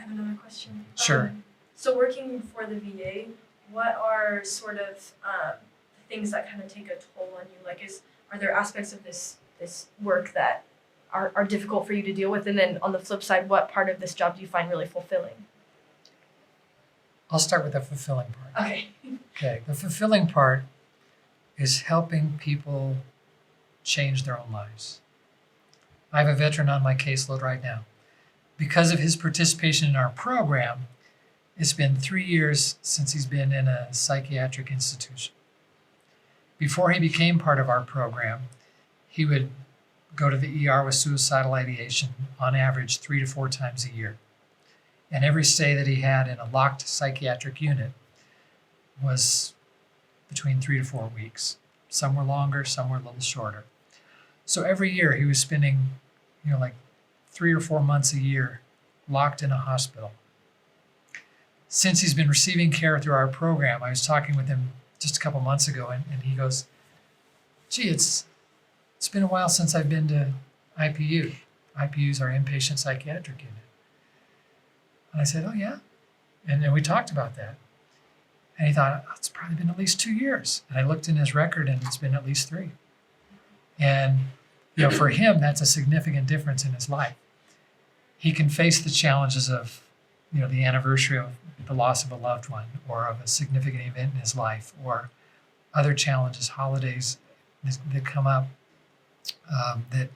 have another question. Sure. So working for the VA, what are sort of things that kind of take a toll on you? Like, are there aspects of this work that are difficult for you to deal with? And then on the flip side, what part of this job do you find really fulfilling? I'll start with the fulfilling part. Okay. Okay, the fulfilling part is helping people change their own lives. I have a veteran on my caseload right now. Because of his participation in our program, it's been 3 years since he's been in a psychiatric institution. Before he became part of our program, he would go to the ER with suicidal ideation on average 3 to 4 times a year. And every stay that he had in a locked psychiatric unit was between 3 to 4 weeks. Some were longer, some were a little shorter. So every year he was spending, like 3 or 4 months a year locked in a hospital. Since he's been receiving care through our program, I was talking with him just a couple months ago, and he goes, gee, it's been a while since I've been to IPU. IPU's our inpatient psychiatric unit. And I said, oh yeah? And then we talked about that. And he thought, it's probably been at least 2 years. And I looked in his record, and it's been at least 3. And for him, that's a significant difference in his life. He can face the challenges of, the anniversary of the loss of a loved one, or of a significant event in his life, or other challenges, holidays that come up that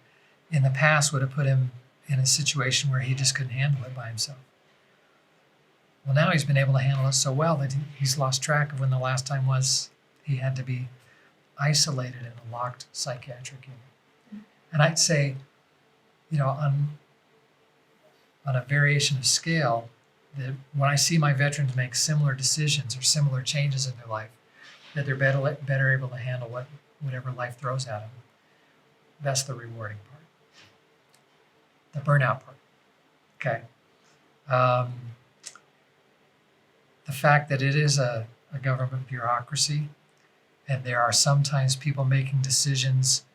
in the past would have put him in a situation where he just couldn't handle it by himself. Well, now he's been able to handle it so well that he's lost track of when the last time was he had to be isolated in a locked psychiatric unit. And I'd say, on a variation of scale, that when I see my veterans make similar decisions or similar changes in their life, that they're better able to handle whatever life throws at them. That's the rewarding part. The burnout part. Okay. The fact that it is a government bureaucracy, and there are sometimes people making decisions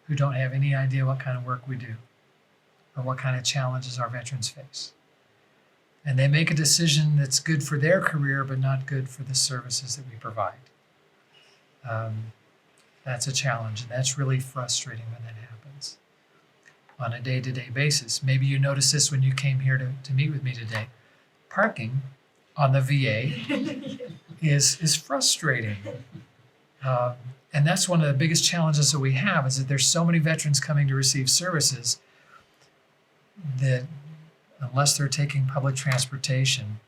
who don't have any idea what kind of work we do or what kind of challenges our veterans face. And they make a decision that's good for their career, but not good for the services that we provide. That's a challenge, and that's really frustrating when that happens on a day-to-day basis. Maybe you noticed this when you came here to meet with me today. Parking on the VA is frustrating. And that's one of the biggest challenges that we have, is that there's so many veterans coming to receive services that unless they're taking public transportation,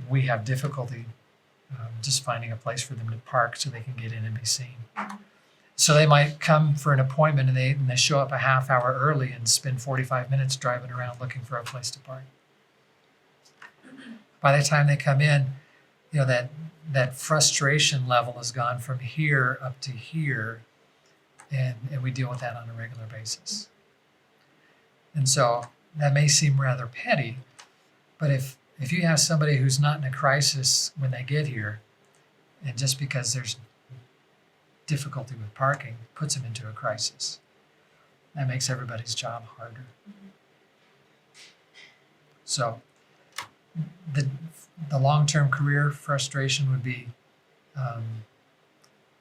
we have difficulty just finding a place for them to park so they can get in and be seen. So they might come for an appointment and they show up a half hour early and spend 45 minutes driving around looking for a place to park. By the time they come in, that frustration level has gone from here up to here, and we deal with that on a regular basis. And so that may seem rather petty, but if you have somebody who's not in a crisis when they get here, and just because there's difficulty with parking puts them into a crisis, that makes everybody's job harder. So the long-term career frustration would be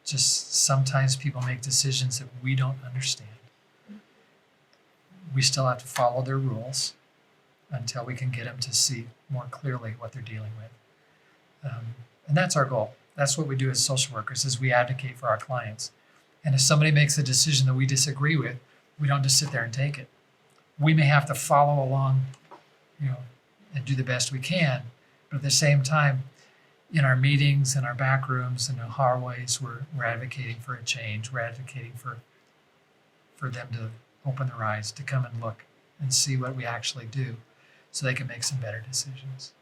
just sometimes people make decisions that we don't understand. We still have to follow their rules until we can get them to see more clearly what they're dealing with. And that's our goal. That's what we do as social workers, is we advocate for our clients. And if somebody makes a decision that we disagree with, we don't just sit there and take it. We may have to follow along, and do the best we can, but at the same time, in our meetings, in our back rooms, in the hallways, we're advocating for a change. We're advocating for them to open their eyes, to come and look and see what we actually do so they can make some better decisions.